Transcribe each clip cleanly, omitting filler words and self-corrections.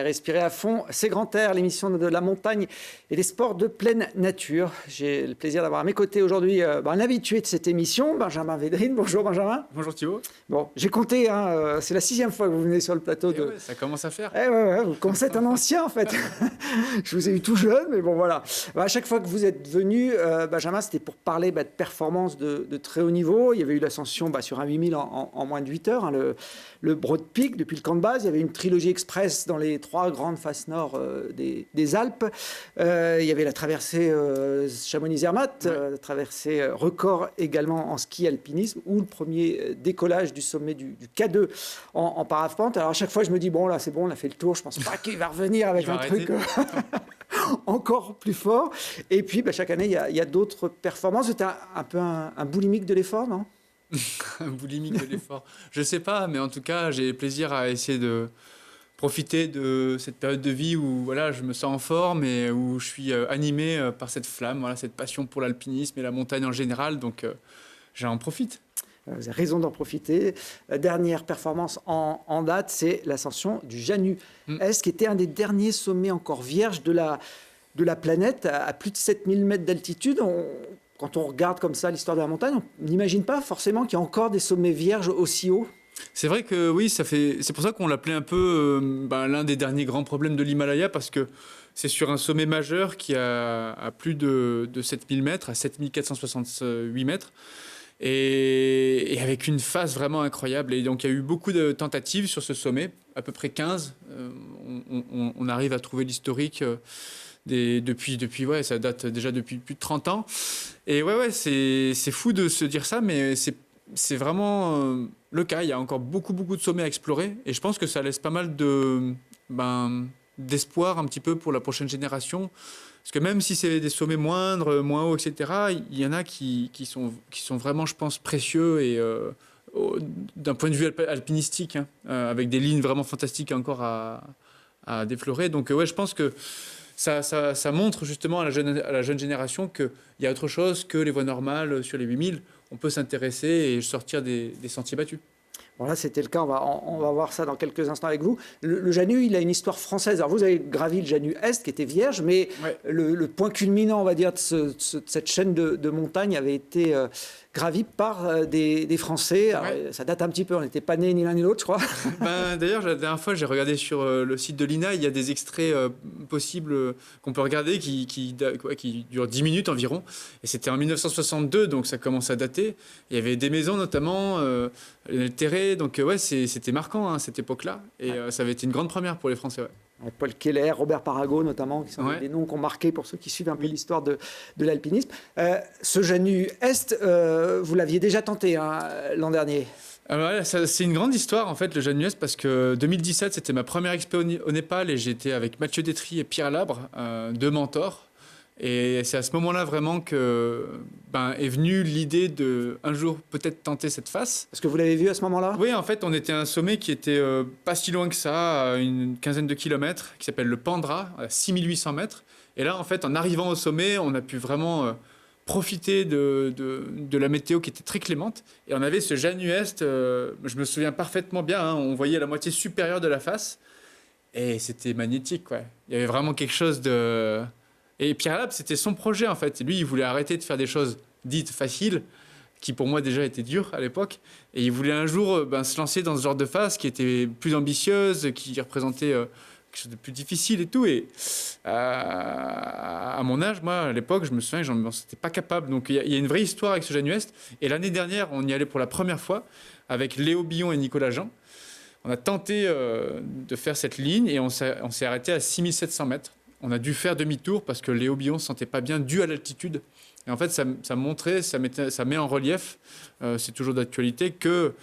respirer à fond. C'est Grand Air, l'émission de la montagne et des sports de pleine nature. J'ai le plaisir d'avoir à mes côtés aujourd'hui un habitué de cette émission, Benjamin Védrine. Bonjour Benjamin. Bonjour Thibaut. Bon, j'ai compté, c'est la 6e fois que vous venez sur le plateau. Ouais, ça commence à faire. Vous commencez à être un ancien en fait. Je vous ai eu tout jeune, mais bon voilà. À chaque fois que vous êtes venu, Benjamin, c'était pour parler de performances de très haut niveau. Il y avait eu l'ascension sur un 8000 en moins de 8 heures, hein, le Broad Peak depuis le camp de base. Il y avait une trilogie express dans les 3 grandes faces nord des Alpes. Il y avait la traversée Chamonix-Zermatt, la traversée record également en ski alpinisme, ou le premier décollage du sommet du K2 en parapente. Alors à chaque fois, je me dis, bon là c'est bon, on a fait le tour, je pense pas qu'il va revenir avec un truc encore plus fort. Et puis chaque année, il y a d'autres performances. C'était un peu un boulimique de l'effort, non? Un boulimique de l'effort. Je sais pas, mais en tout cas, j'ai plaisir à essayer de profiter de cette période de vie où voilà, je me sens en forme et où je suis animé par cette flamme, voilà, cette passion pour l'alpinisme et la montagne en général. Donc, j'en profite. Vous avez raison d'en profiter. La dernière performance en date, c'est l'ascension du Janus-Est, qui était un des derniers sommets encore vierges de la planète, à plus de 7000 mètres d'altitude. Quand on regarde comme ça l'histoire de la montagne, on n'imagine pas forcément qu'il y a encore des sommets vierges aussi hauts. C'est vrai que oui, c'est pour ça qu'on l'appelait un peu l'un des derniers grands problèmes de l'Himalaya, parce que c'est sur un sommet majeur qui a à plus de 7000 mètres, à 7468 mètres. Et avec une face vraiment incroyable. Et donc, il y a eu beaucoup de tentatives sur ce sommet, à peu près 15. On arrive à trouver l'historique depuis ça date déjà depuis plus de 30 ans. Et c'est fou de se dire ça, mais c'est vraiment le cas. Il y a encore beaucoup de sommets à explorer. Et je pense que ça laisse pas mal d'espoir un petit peu pour la prochaine génération. Parce que même si c'est des sommets moindres, moins hauts, etc., il y en a qui sont vraiment, je pense, précieux et d'un point de vue alpinistique, hein, avec des lignes vraiment fantastiques encore à déflorer. Donc je pense que ça montre justement à la jeune génération qu'il y a autre chose que les voies normales sur les 8000. On peut s'intéresser et sortir des sentiers battus. Bon, là, c'était le cas. On va voir ça dans quelques instants avec vous. Le Janus, il a une histoire française. Alors, vous avez gravi le Janus-Est, qui était vierge, mais le point culminant, on va dire, de cette chaîne de montagnes avait été gravi par des Français. Alors, ça date un petit peu. On n'était pas nés ni l'un ni l'autre, je crois. D'ailleurs, la dernière fois, j'ai regardé sur le site de l'INA. Il y a des extraits possibles qu'on peut regarder qui durent 10 minutes environ. Et c'était en 1962, donc ça commence à dater. Il y avait des maisons, notamment, le terrain. Donc c'était marquant, hein, cette époque-là. Et ça avait été une grande première pour les Français. Paul Keller, Robert Parago notamment, qui sont des noms qui ont marqué pour ceux qui suivent un peu l'histoire de l'alpinisme. Ce Janus-Est, vous l'aviez déjà tenté l'an dernier. C'est une grande histoire en fait, le Janus-Est, parce que 2017 c'était ma première expé au Népal et j'étais avec Mathieu Détry et Pierre Labre, 2 mentors. Et c'est à ce moment-là vraiment que est venue l'idée de un jour peut-être tenter cette face. Parce que vous l'avez vu à ce moment-là? Oui, en fait, on était à un sommet qui était pas si loin que ça, à une quinzaine de kilomètres, qui s'appelle le Pandra, à 6800 mètres. Et là, en fait, en arrivant au sommet, on a pu vraiment profiter de la météo qui était très clémente. Et on avait ce Janus-Est, je me souviens parfaitement bien, hein, on voyait la moitié supérieure de la face. Et c'était magnétique, quoi. Il y avait vraiment quelque chose de... Et Pierre Labre, c'était son projet, en fait. Lui, il voulait arrêter de faire des choses dites faciles, qui pour moi déjà étaient dures à l'époque. Et il voulait un jour se lancer dans ce genre de phase qui était plus ambitieuse, qui représentait quelque chose de plus difficile et tout. Et à mon âge, moi, à l'époque, je me souviens, je n'en étais pas capable. Donc il y a une vraie histoire avec ce Janus-Est. Et l'année dernière, on y allait pour la première fois avec Léo Billon et Nicolas Jean. On a tenté de faire cette ligne et on s'est arrêté à 6700 mètres. On a dû faire demi-tour parce que Léo Billon ne se sentait pas bien dû à l'altitude. Et en fait, ça montrait, ça met en relief, c'est toujours d'actualité, que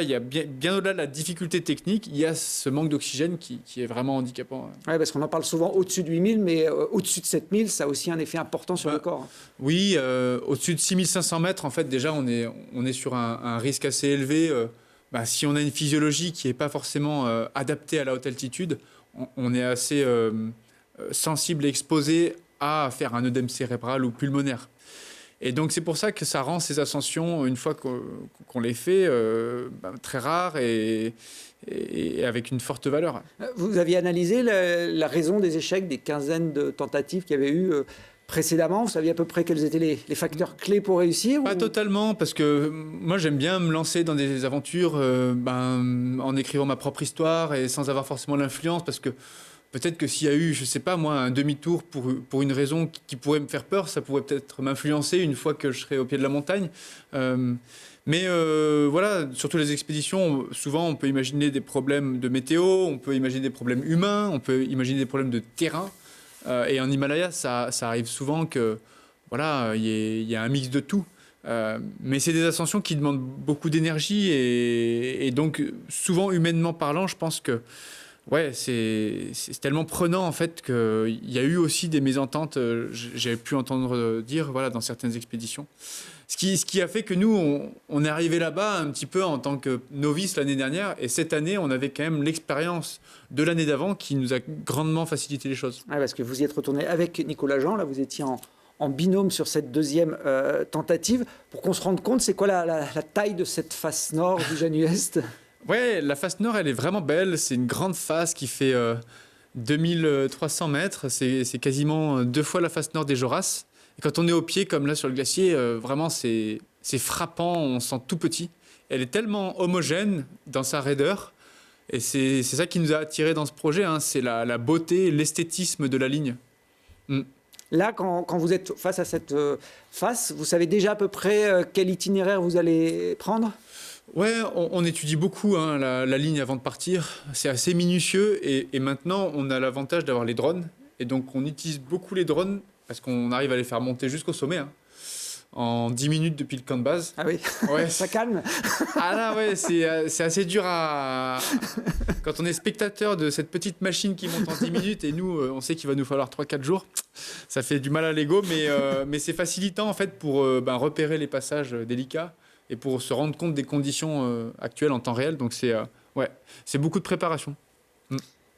il y a bien au-delà de la difficulté technique, il y a ce manque d'oxygène qui est vraiment handicapant. Oui, parce qu'on en parle souvent au-dessus de 8000, mais au-dessus de 7000, ça a aussi un effet important sur le corps. Oui, au-dessus de 6500 mètres, en fait, déjà, on est sur un risque assez élevé. Si on a une physiologie qui n'est pas forcément adaptée à la haute altitude, on est assez... sensible et exposé à faire un œdème cérébral ou pulmonaire. Et donc c'est pour ça que ça rend ces ascensions, une fois qu'on les fait, très rares et avec une forte valeur. Vous aviez analysé la raison des échecs des quinzaines de tentatives qu'il y avait eu précédemment? Vous saviez à peu près quels étaient les facteurs clés pour réussir? Pas totalement, parce que moi j'aime bien me lancer dans des aventures en écrivant ma propre histoire et sans avoir forcément l'influence, parce que peut-être que s'il y a eu, je sais pas moi, un demi-tour pour une raison qui pourrait me faire peur, ça pourrait peut-être m'influencer une fois que je serai au pied de la montagne. Voilà, surtout les expéditions, souvent on peut imaginer des problèmes de météo, on peut imaginer des problèmes humains, on peut imaginer des problèmes de terrain. Et en Himalaya, ça arrive souvent que voilà, il y a un mix de tout. Mais c'est des ascensions qui demandent beaucoup d'énergie et donc souvent humainement parlant, je pense que ouais, c'est tellement prenant en fait qu'il y a eu aussi des mésententes. J'ai pu entendre dire voilà dans certaines expéditions. Ce qui a fait que nous, on est arrivé là-bas un petit peu en tant que novice l'année dernière. Et cette année, on avait quand même l'expérience de l'année d'avant qui nous a grandement facilité les choses. Ouais, parce que vous y êtes retourné avec Nicolas Jean. Là, vous étiez en binôme sur cette deuxième tentative. Pour qu'on se rende compte, c'est quoi la taille de cette face nord du Janus Est? Ouais, la face nord, elle est vraiment belle. C'est une grande face qui fait 2300 mètres. C'est quasiment 2 fois la face nord des Joras. Et quand on est au pied, comme là sur le glacier, vraiment, c'est frappant, on se sent tout petit. Elle est tellement homogène dans sa raideur. Et c'est ça qui nous a attirés dans ce projet, hein. C'est la beauté, l'esthétisme de la ligne. Là, quand vous êtes face à cette face, vous savez déjà à peu près quel itinéraire vous allez prendre? Ouais, on étudie beaucoup hein, la ligne avant de partir. C'est assez minutieux. Et maintenant, on a l'avantage d'avoir les drones. Et donc, on utilise beaucoup les drones parce qu'on arrive à les faire monter jusqu'au sommet, hein, en 10 minutes depuis le camp de base. Ah oui, ouais. Ça calme. Ah là, ouais, c'est assez dur quand on est spectateur de cette petite machine qui monte en 10 minutes et nous, on sait qu'il va nous falloir 3-4 jours. Ça fait du mal à l'ego, mais c'est facilitant en fait pour repérer les passages délicats et pour se rendre compte des conditions actuelles en temps réel. Donc c'est beaucoup de préparation.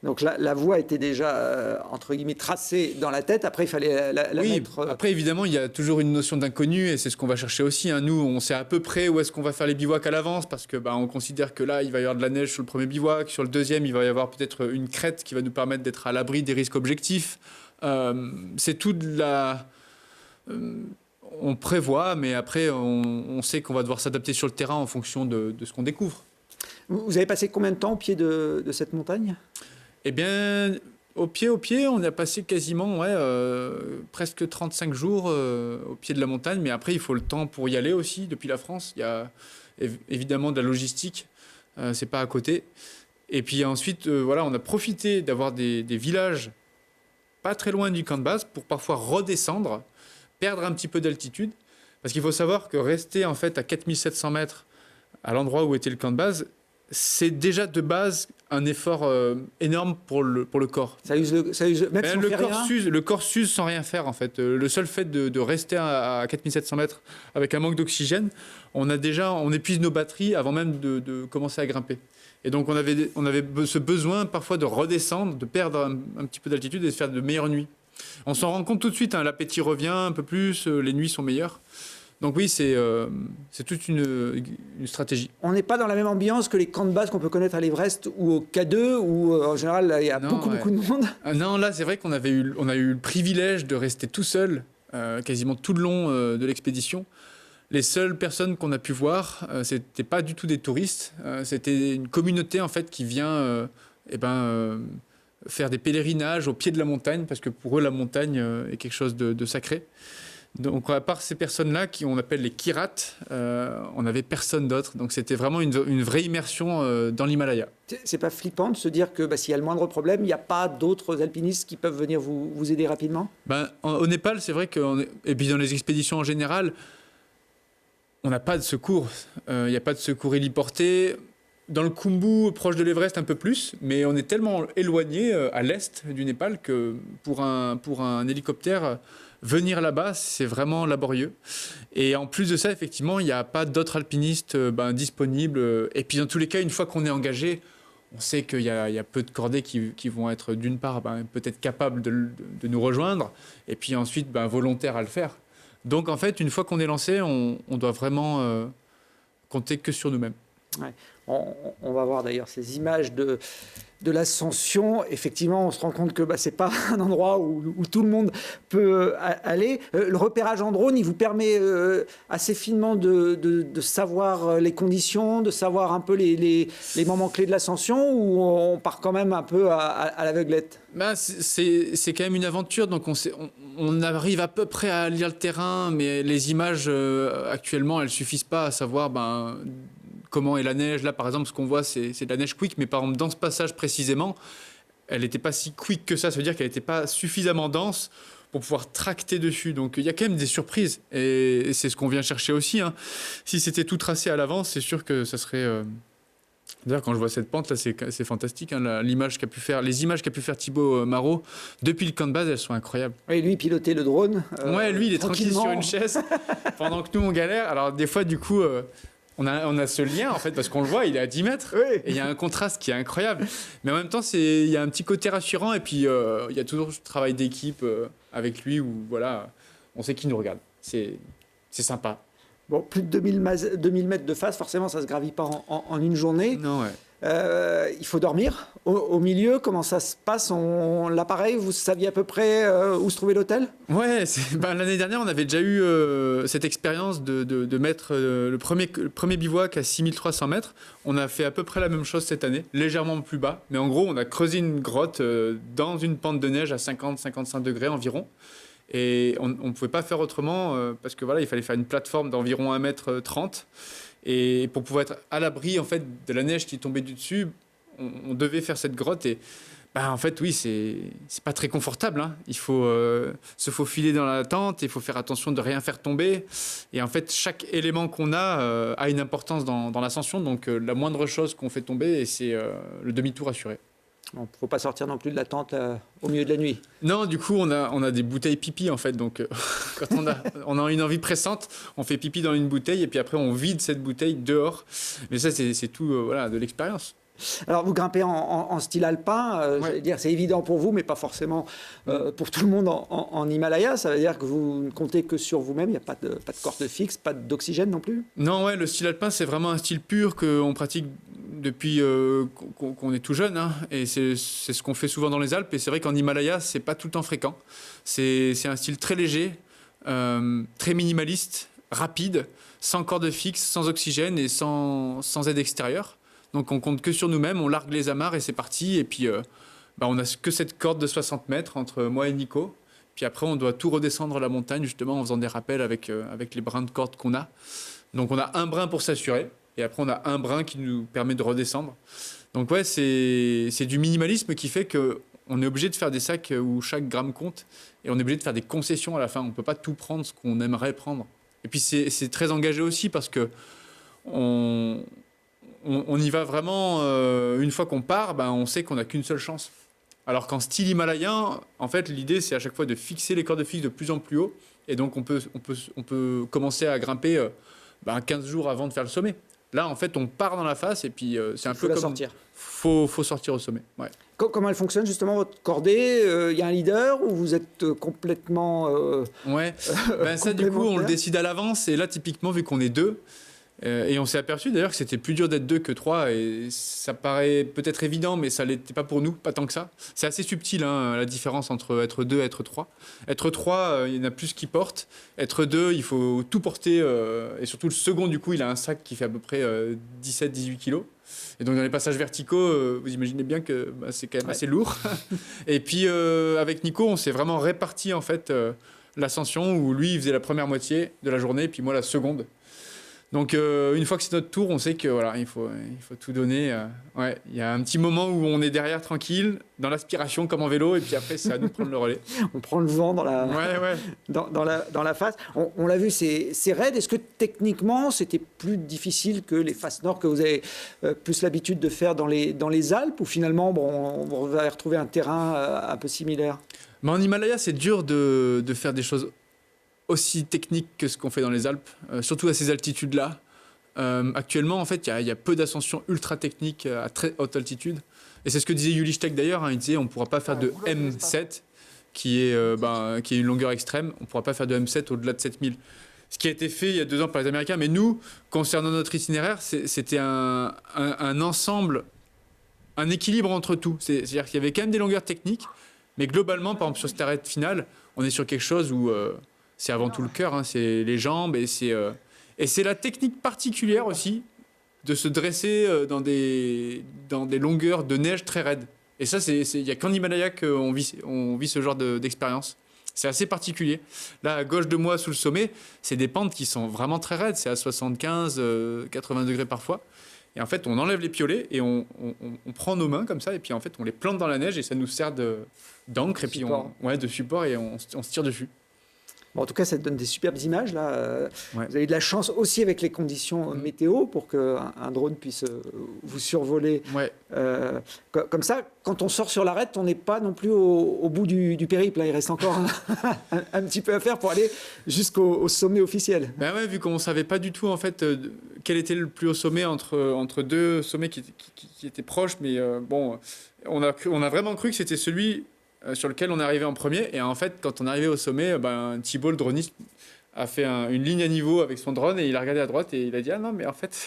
Donc la voie était déjà, entre guillemets, tracée dans la tête. Après, il fallait la mettre... Après, évidemment, il y a toujours une notion d'inconnu et c'est ce qu'on va chercher aussi, hein. Nous, on sait à peu près où est-ce qu'on va faire les bivouacs à l'avance parce que on considère que là, il va y avoir de la neige sur le premier bivouac. Sur le deuxième, il va y avoir peut-être une crête qui va nous permettre d'être à l'abri des risques objectifs. C'est tout de la... on prévoit, mais après, on sait qu'on va devoir s'adapter sur le terrain en fonction de ce qu'on découvre. Vous avez passé combien de temps au pied de cette montagne ? Eh bien, au pied, on a passé quasiment presque 35 jours au pied de la montagne. Mais après, il faut le temps pour y aller aussi. Depuis la France, il y a évidemment de la logistique. C'est pas à côté. Et puis ensuite, on a profité d'avoir des villages pas très loin du camp de base pour parfois redescendre, perdre un petit peu d'altitude. Parce qu'il faut savoir que rester en fait à 4700 mètres à l'endroit où était le camp de base, c'est déjà de base un effort énorme pour le corps. Ça use même si on fait rien. Le corps s'use sans rien faire en fait. Le seul fait de rester à 4700 mètres avec un manque d'oxygène, on épuise nos batteries avant même de commencer à grimper. Et donc on avait ce besoin parfois de redescendre, de perdre un petit peu d'altitude et de faire de meilleures nuits. On s'en rend compte tout de suite, hein, l'appétit revient un peu plus, les nuits sont meilleures. Donc oui, c'est toute une stratégie. On n'est pas dans la même ambiance que les camps de base qu'on peut connaître à l'Everest ou au K2, où en général il y a beaucoup de monde. Non, là c'est vrai qu'on a eu le privilège de rester tout seul quasiment tout le long de l'expédition. Les seules personnes qu'on a pu voir, c'était pas du tout des touristes, c'était une communauté en fait qui vient faire des pèlerinages au pied de la montagne, parce que pour eux la montagne est quelque chose de sacré. Donc à part ces personnes-là qu'on appelle les Kirats, on n'avait personne d'autre. Donc c'était vraiment une vraie immersion dans l'Himalaya. C'est pas flippant de se dire que s'il y a le moindre problème, il n'y a pas d'autres alpinistes qui peuvent venir vous aider rapidement? Au Népal, c'est vrai et puis dans les expéditions en général, on n'a pas de secours. Il n'y a pas de secours héliporté. Dans le Khumbu, proche de l'Everest, un peu plus, mais on est tellement éloigné à l'est du Népal que pour un hélicoptère, venir là-bas, c'est vraiment laborieux. Et en plus de ça, effectivement, il n'y a pas d'autres alpinistes disponibles. Et puis dans tous les cas, une fois qu'on est engagé, on sait qu'il y a peu de cordées qui vont être d'une part peut-être capables de nous rejoindre, et puis ensuite volontaires à le faire. Donc en fait, une fois qu'on est lancé, on doit vraiment compter que sur nous-mêmes. Ouais. On va voir d'ailleurs ces images de l'ascension. Effectivement, on se rend compte que ce n'est pas un endroit où tout le monde peut aller. Le repérage en drone, il vous permet assez finement de savoir les conditions, de savoir un peu les moments clés de l'ascension, ou on part quand même un peu à l'aveuglette? C'est quand même une aventure, donc on arrive à peu près à lire le terrain, mais les images actuellement, elles suffisent pas à savoir comment est la neige. Là, par exemple, ce qu'on voit, c'est de la neige quick, mais par exemple, dans ce passage précisément, elle n'était pas si quick que ça veut dire qu'elle n'était pas suffisamment dense pour pouvoir tracter dessus. Donc il y a quand même des surprises, et c'est ce qu'on vient chercher aussi, hein. Si c'était tout tracé à l'avance, c'est sûr que ça serait... D'ailleurs, quand je vois cette pente là, c'est fantastique, hein, les images qu'a pu faire Thibaut Marot depuis le camp de base, elles sont incroyables. Oui, lui, piloter le drone. Ouais, lui, il est tranquille sur une chaise pendant que nous, on galère. Alors, des fois, du coup, on a ce lien, en fait, parce qu'on le voit, il est à 10 mètres. Oui. Et il y a un contraste qui est incroyable. Mais en même temps, il y a un petit côté rassurant. Et puis, il y a toujours ce travail d'équipe avec lui où, voilà, on sait qu'il nous regarde. C'est sympa. Bon, plus de 2000 mètres de face, forcément, ça ne se gravit pas en une journée. Non, ouais. Il faut dormir au milieu. Comment ça se passe? L'appareil, vous saviez à peu près où se trouvait l'hôtel? Ouais, l'année dernière, on avait déjà eu cette expérience de mettre le premier bivouac à 6300 mètres. On a fait à peu près la même chose cette année, légèrement plus bas. Mais en gros, on a creusé une grotte dans une pente de neige à 50-55 degrés environ. Et on ne pouvait pas faire autrement parce que voilà, il fallait faire une plateforme d'environ 1,30 m. Et pour pouvoir être à l'abri en fait, de la neige qui tombait du dessus, on devait faire cette grotte. Et en fait, oui, c'est pas très confortable, hein. Il faut se faufiler dans la tente, il faut faire attention de ne rien faire tomber. Et en fait, chaque élément qu'on a une importance dans l'ascension. Donc, la moindre chose qu'on fait tomber, et c'est le demi-tour assuré. Il ne faut pas sortir non plus de la tente au milieu de la nuit. Non, du coup, on a des bouteilles pipi, en fait. Donc, quand on a une envie pressante, on fait pipi dans une bouteille et puis après, on vide cette bouteille dehors. Mais ça, c'est tout voilà, de l'expérience. Alors, vous grimpez en style alpin. J'allais dire, c'est évident pour vous, mais pas forcément pour tout le monde en Himalaya. Ça veut dire que vous ne comptez que sur vous-même. Il n'y a pas de corde fixe, pas d'oxygène non plus? Non, ouais, le style alpin, c'est vraiment un style pur qu'on pratique depuis qu'on est tout jeune, hein, et c'est ce qu'on fait souvent dans les Alpes. Et c'est vrai qu'en Himalaya, c'est pas tout le temps fréquent. C'est un style très léger, très minimaliste, rapide, sans corde fixe, sans oxygène et sans aide extérieure. Donc on compte que sur nous-mêmes, on largue les amarres et c'est parti. Et puis on n'a que cette corde de 60 mètres entre moi et Nico. Puis après, on doit tout redescendre la montagne, justement, en faisant des rappels avec les brins de corde qu'on a. Donc on a un brin pour s'assurer. Et après, on a un brin qui nous permet de redescendre. Donc ouais, c'est du minimalisme qui fait qu'on est obligé de faire des sacs où chaque gramme compte. Et on est obligé de faire des concessions à la fin. On ne peut pas tout prendre ce qu'on aimerait prendre. Et puis c'est très engagé aussi parce que on y va vraiment, une fois qu'on part, on sait qu'on n'a qu'une seule chance. Alors qu'en style himalayen, en fait, l'idée, c'est à chaque fois de fixer les cordes fixes de plus en plus haut. Et donc, on peut commencer à grimper 15 jours avant de faire le sommet. Là, en fait, on part dans la face et puis c'est un peu comme... sortir. Faut sortir au sommet, ouais. Comment elle fonctionne, justement, votre cordée? Y a un leader ou vous êtes complètement... Ouais, ça, du coup, on le décide à l'avance. Et là, typiquement, vu qu'on est deux, et on s'est aperçu d'ailleurs que c'était plus dur d'être deux que trois, et ça paraît peut-être évident, mais ça l'était pas pour nous, pas tant que ça. C'est assez subtil, hein, la différence entre être deux et être trois. Être trois, il y en a plus qui portent. Être deux, il faut tout porter, et surtout le second, du coup, il a un sac qui fait à peu près 17-18 kilos. Et donc dans les passages verticaux, vous imaginez bien que c'est quand même assez lourd. Et puis avec Nico, on s'est vraiment réparti en fait l'ascension, où lui il faisait la première moitié de la journée, puis moi la seconde. Donc une fois que c'est notre tour, on sait que voilà, il faut tout donner. Ouais, il y a un petit moment où on est derrière tranquille, dans l'aspiration comme en vélo, et puis après c'est à nous de prendre le relais. On prend le vent dans la, dans la face. On l'a vu, c'est raide. Est-ce que techniquement c'était plus difficile que les faces nord que vous avez plus l'habitude de faire dans les Alpes, ou finalement on va retrouver un terrain un peu similaire? Mais en Himalaya, c'est dur de faire des choses aussi technique que ce qu'on fait dans les Alpes, surtout à ces altitudes-là. Actuellement, en fait, il y a peu d'ascensions ultra techniques à très haute altitude. Et c'est ce que disait Yuli Steck d'ailleurs, hein, il disait on ne pourra pas faire de M7, qui est une longueur extrême. On ne pourra pas faire de M7 au-delà de 7000. Ce qui a été fait il y a 2 ans par les Américains. Mais nous, concernant notre itinéraire, c'était un ensemble, un équilibre entre tout. C'est-à-dire qu'il y avait quand même des longueurs techniques, mais globalement, par exemple, sur cette arête finale, on est sur quelque chose où c'est avant tout le cœur, hein, c'est les jambes, et c'est la technique particulière aussi de se dresser dans des longueurs de neige très raides. Et ça, il n'y a qu'en Himalaya qu'on vit ce genre d'expérience. C'est assez particulier. Là, à gauche de moi, sous le sommet, c'est des pentes qui sont vraiment très raides. C'est à 75, 80 degrés parfois. Et en fait, on enlève les piolets et on prend nos mains comme ça. Et puis, en fait, on les plante dans la neige et ça nous sert d'encre. Et puis, de support et on se tire dessus. Bon, en tout cas, ça te donne des superbes images. Là. Ouais. Vous avez de la chance aussi avec les conditions météo pour qu'un drone puisse vous survoler. Ouais. Comme ça, quand on sort sur l'arête, on n'est pas non plus au bout du périple. Là. Il reste encore un petit peu à faire pour aller jusqu'au sommet officiel. Ben ouais, vu qu'on ne savait pas du tout en fait quel était le plus haut sommet entre 2 sommets qui étaient proches, mais bon, on a vraiment cru que c'était celui sur lequel on est arrivé en premier. Et en fait, quand on est arrivé au sommet, Thibault, le droniste, a fait une ligne à niveau avec son drone et il a regardé à droite et il a dit « Ah non, mais en fait,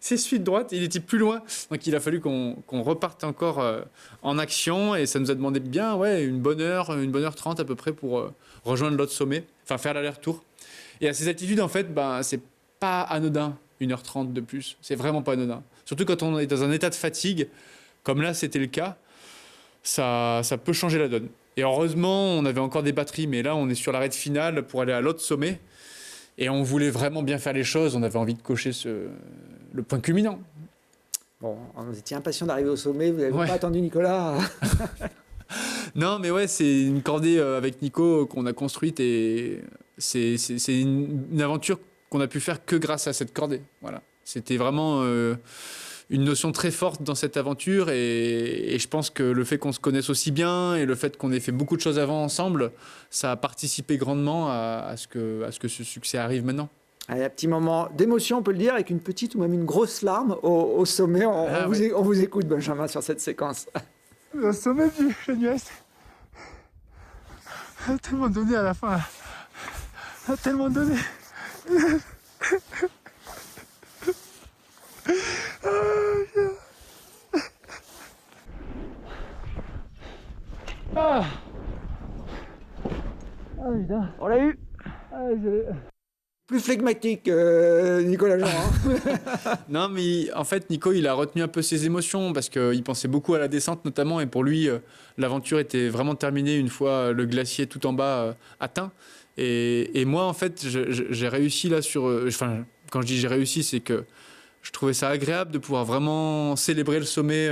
c'est celui de droite. » Il était plus loin. Donc, il a fallu qu'on reparte encore en action et ça nous a demandé bien une bonne heure 30 à peu près pour rejoindre l'autre sommet, enfin faire l'aller-retour. Et à ces altitudes, en fait, c'est pas anodin, 1h30 de plus. C'est vraiment pas anodin. Surtout quand on est dans un état de fatigue, comme là, c'était le cas. Ça peut changer la donne. Et heureusement, on avait encore des batteries, mais là, on est sur l'arête finale pour aller à l'autre sommet. Et on voulait vraiment bien faire les choses. On avait envie de cocher le point culminant. Bon, on était impatient d'arriver au sommet. Vous n'avez pas attendu Nicolas? Non, mais ouais, c'est une cordée avec Nico qu'on a construite et c'est une aventure qu'on a pu faire que grâce à cette cordée. Voilà. C'était vraiment une notion très forte dans cette aventure et je pense que le fait qu'on se connaisse aussi bien et le fait qu'on ait fait beaucoup de choses avant ensemble, ça a participé grandement à ce que ce succès arrive maintenant. Allez, un petit moment d'émotion, on peut le dire, avec une petite ou même une grosse larme au sommet. On vous écoute, Benjamin, sur cette séquence. Le sommet du Chêne a tellement donné à la fin. A tellement donné. Putain. On l'a eu. Plus flegmatique, Nicolas Jean. Non, mais en fait, Nico, il a retenu un peu ses émotions parce qu'il pensait beaucoup à la descente notamment. Et pour lui, l'aventure était vraiment terminée une fois le glacier tout en bas atteint. Et moi, en fait, j'ai réussi là quand je dis j'ai réussi, c'est que je trouvais ça agréable de pouvoir vraiment célébrer le sommet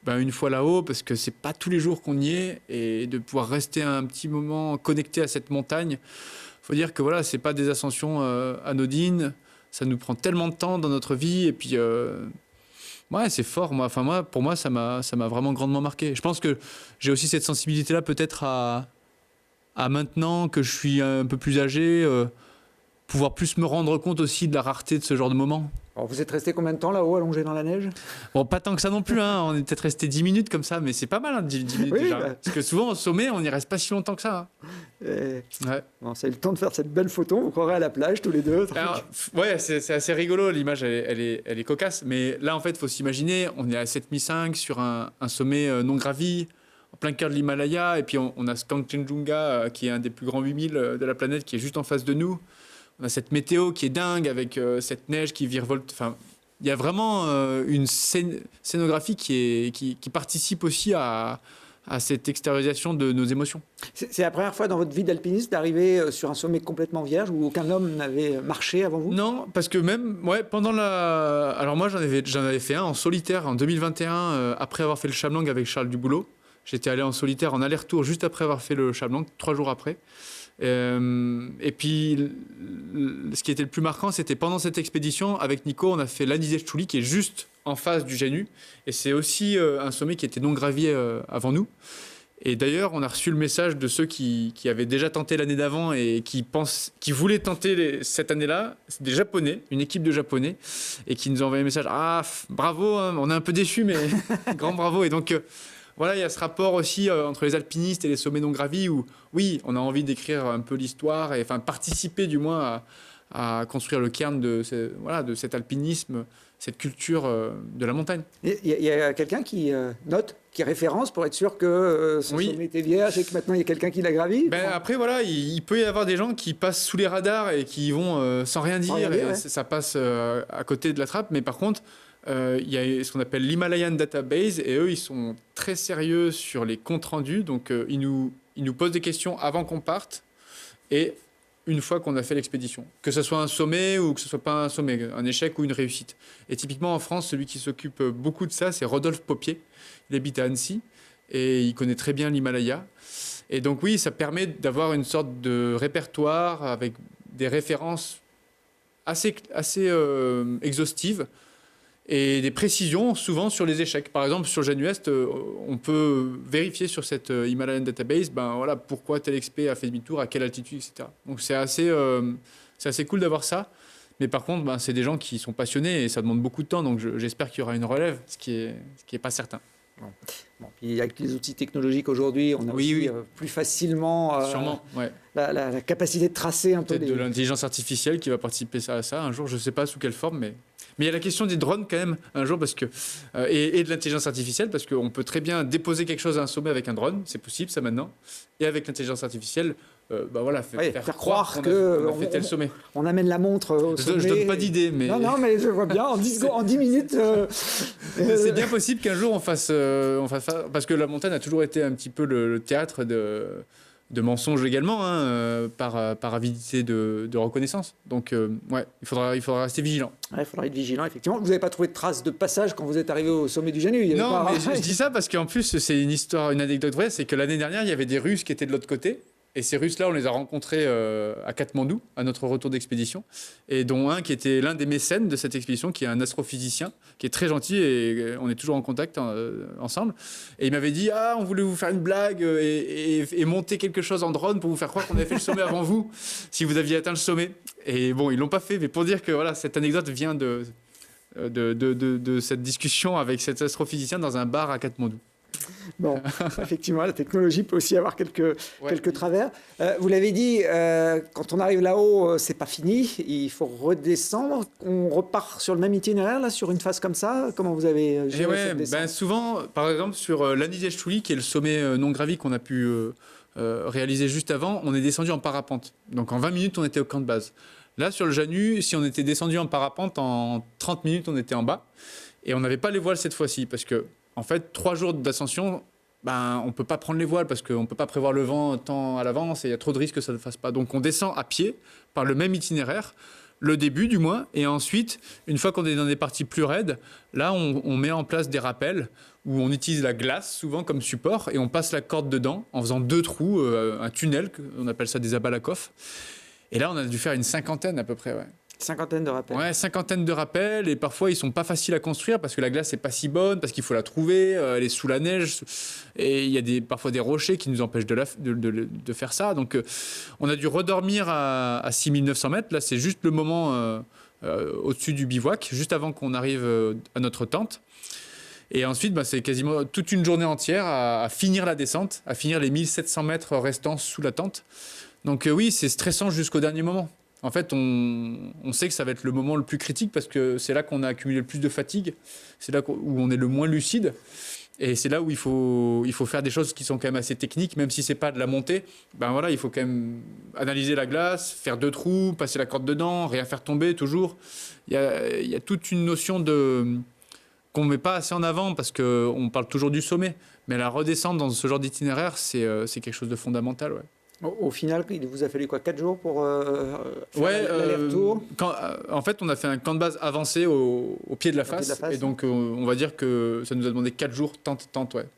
une fois là-haut parce que c'est pas tous les jours qu'on y est et de pouvoir rester un petit moment connecté à cette montagne. Faut dire que voilà, c'est pas des ascensions anodines, ça nous prend tellement de temps dans notre vie et puis c'est fort. Pour moi, ça m'a vraiment grandement marqué. Je pense que j'ai aussi cette sensibilité-là peut-être à maintenant que je suis un peu plus âgé, pouvoir plus me rendre compte aussi de la rareté de ce genre de moment. Alors, vous êtes resté combien de temps là-haut, allongé dans la neige? Bon, pas tant que ça non plus, hein. On est peut-être resté 10 minutes comme ça, mais c'est pas mal, 10 minutes déjà. Parce que souvent, au sommet, on n'y reste pas si longtemps que ça. Ouais. Bon, ça a eu le temps de faire cette belle photo, vous croirez à la plage tous les deux. Alors, c'est assez rigolo, l'image, elle est cocasse. Mais là, en fait, il faut s'imaginer, on est à 7005 sur un sommet non gravi, en plein cœur de l'Himalaya, et puis on a Kanchenjunga, qui est un des plus grands 8000 de la planète, qui est juste en face de nous. On a cette météo qui est dingue avec cette neige qui virevolte. Enfin, il y a vraiment une scénographie qui participe aussi à cette extériorisation de nos émotions. C'est la première fois dans votre vie d'alpiniste d'arriver sur un sommet complètement vierge où aucun homme n'avait marché avant vous? Non, parce que même pendant la... Alors moi, j'en avais fait un en solitaire en 2021 après avoir fait le Chamlang avec Charles Duboulot. J'étais allé en solitaire en aller-retour juste après avoir fait le Chamlang, 3 jours après. Et puis, ce qui était le plus marquant, c'était pendant cette expédition, avec Nico, on a fait l'Anizet-Chouli, qui est juste en face du Janu. Et c'est aussi un sommet qui était non gravier avant nous. Et d'ailleurs, on a reçu le message de ceux qui avaient déjà tenté l'année d'avant et qui voulaient tenter cette année-là. C'est des Japonais, une équipe de Japonais, et qui nous ont envoyé un message. Ah, bravo, hein, on est un peu déçus, mais grand bravo. Et donc... voilà, il y a ce rapport aussi entre les alpinistes et les sommets non gravis où, oui, on a envie d'écrire un peu l'histoire et enfin participer du moins à construire le cairn de cet alpinisme, cette culture de la montagne. Il y a quelqu'un qui note, qui référence pour être sûr que son sommet était vierge et que maintenant il y a quelqu'un qui l'a gravi. Après, voilà, il peut y avoir des gens qui passent sous les radars et qui vont sans rien dire. Ouais. Ça passe à côté de la trappe. Mais par contre, il y a ce qu'on appelle l'Himalayan Database et eux, ils sont très sérieux sur les comptes rendus. Donc, ils nous posent des questions avant qu'on parte et une fois qu'on a fait l'expédition. Que ce soit un sommet ou que ce ne soit pas un sommet, un échec ou une réussite. Et typiquement en France, celui qui s'occupe beaucoup de ça, c'est Rodolphe Popier. Il habite à Annecy et il connaît très bien l'Himalaya. Et donc oui, ça permet d'avoir une sorte de répertoire avec des références assez exhaustives et des précisions souvent sur les échecs. Par exemple, sur Jeanne Huest, on peut vérifier sur cette Himalayan Database pourquoi tel expé a fait demi-tour, à quelle altitude, etc. Donc c'est assez cool d'avoir ça. Mais par contre, c'est des gens qui sont passionnés et ça demande beaucoup de temps. Donc j'espère qu'il y aura une relève, ce qui est pas certain. Bon, puis avec les outils technologiques aujourd'hui, on a aussi plus facilement sûrement, ouais. la capacité de tracer un peu de l'intelligence artificielle qui va participer à ça un jour. Je ne sais pas sous quelle forme, mais il y a la question des drones quand même un jour parce que et de l'intelligence artificielle parce qu'on peut très bien déposer quelque chose à un sommet avec un drone, c'est possible ça maintenant, et avec l'intelligence artificielle. Faire croire qu'on a fait tel sommet. On amène la montre au sommet. Je donne pas d'idée, mais... Non, mais je vois bien, en 10 minutes... C'est bien possible qu'un jour on fasse ça, parce que la montagne a toujours été un petit peu le théâtre de mensonges également, par avidité de reconnaissance. Donc, il faudra rester vigilant. Il faudra être vigilant, effectivement. Vous n'avez pas trouvé de traces de passage quand vous êtes arrivé au sommet du Janu? Non, mais je dis ça parce qu'en plus, c'est une anecdote vraie, c'est que l'année dernière, il y avait des Russes qui étaient de l'autre côté. Et ces Russes-là, on les a rencontrés à Katmandou, à notre retour d'expédition, et dont un qui était l'un des mécènes de cette expédition, qui est un astrophysicien, qui est très gentil, et on est toujours en contact ensemble. Et il m'avait dit, on voulait vous faire une blague et monter quelque chose en drone pour vous faire croire qu'on avait fait le sommet avant vous, si vous aviez atteint le sommet. Et bon, ils l'ont pas fait, mais pour dire que voilà, cette anecdote vient de cette discussion avec cet astrophysicien dans un bar à Katmandou. Bon, effectivement, la technologie peut aussi avoir quelques travers. Vous l'avez dit, quand on arrive là-haut, c'est pas fini. Il faut redescendre. On repart sur le même itinéraire, là, sur une phase comme ça. Comment vous avez géré cette descente? Souvent, par exemple, sur l'Anizeshuli, qui est le sommet non gravi qu'on a pu réaliser juste avant, on est descendu en parapente. Donc en 20 minutes, on était au camp de base. Là, sur le Janu, si on était descendu en parapente, en 30 minutes, on était en bas. Et on n'avait pas les voiles cette fois-ci, parce que en fait, 3 jours d'ascension, on ne peut pas prendre les voiles parce qu'on ne peut pas prévoir le vent tant à l'avance et il y a trop de risques que ça ne le fasse pas. Donc on descend à pied par le même itinéraire, le début du moins, et ensuite, une fois qu'on est dans des parties plus raides, là on met en place des rappels où on utilise la glace souvent comme support et on passe la corde dedans en faisant 2 trous, un tunnel, on appelle ça des abalakofs. Et là on a dû faire une 50aine à peu près, ouais. 50aine de rappels. Ouais, 50aine de rappels, et parfois ils sont pas faciles à construire parce que la glace n'est pas si bonne, parce qu'il faut la trouver, elle est sous la neige, et il y a parfois des rochers qui nous empêchent de faire ça. Donc on a dû redormir à 6900 mètres. Là, c'est juste le moment au-dessus du bivouac, juste avant qu'on arrive à notre tente. Et ensuite, c'est quasiment toute une journée entière à finir la descente, à finir les 1700 mètres restants sous la tente. Donc oui, c'est stressant jusqu'au dernier moment. En fait, on sait que ça va être le moment le plus critique parce que c'est là qu'on a accumulé le plus de fatigue, c'est là où on est le moins lucide, et c'est là où il faut faire des choses qui sont quand même assez techniques, même si c'est pas de la montée. Il faut quand même analyser la glace, faire 2 trous, passer la corde dedans, rien faire tomber toujours. Il y a toute une notion qu'on ne met pas assez en avant parce qu'on parle toujours du sommet, mais la redescente dans ce genre d'itinéraire, c'est quelque chose de fondamental, ouais. Au final, il vous a fallu 4 jours pour faire l'aller-retour? En fait, on a fait un camp de base avancé au pied de la face. Et donc, on va dire que ça nous a demandé 4 jours tente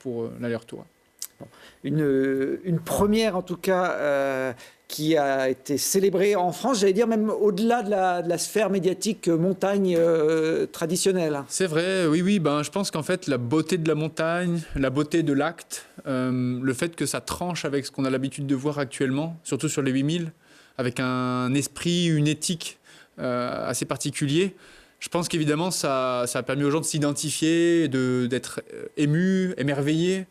pour l'aller-retour. Bon. Une première, en tout cas, qui a été célébrée en France, j'allais dire même au-delà de la sphère médiatique montagne traditionnelle. C'est vrai, oui. Je pense qu'en fait, la beauté de la montagne, la beauté de l'acte, le fait que ça tranche avec ce qu'on a l'habitude de voir actuellement, surtout sur les 8000, avec un esprit, une éthique assez particulier. Je pense qu'évidemment, ça a permis aux gens de s'identifier, d'être émus, émerveillés.